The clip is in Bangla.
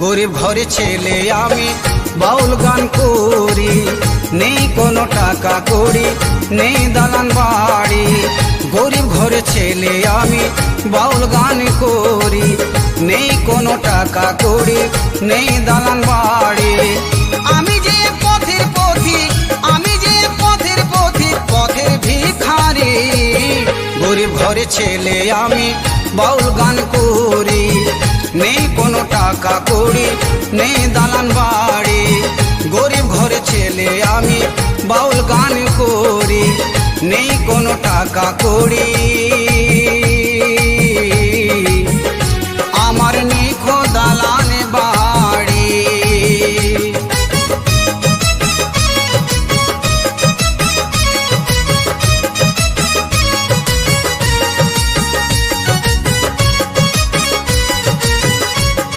গরিব ঘরে ছেলে আমি বাউল গান করি, নেই কোনো টাকা কড়ি, নেই দালান বাড়ি। গরিব ঘরে ছেলে আমি বাউল গান করি, নেই কোনো টাকা কড়ি, নেই দালান বাড়ি। আমি যে পথের পথিক, আমি যে পথের পথিক, পথের ভিখারি। গরিব ঘরে ছেলে আমি বাউল গান করি, নেই কোনো টাকা কড়ি, নেই দালান বাড়ি। গরিব ঘরে ছেলে আমি বাউল গান করি, নেই কোনো টাকা কড়ি।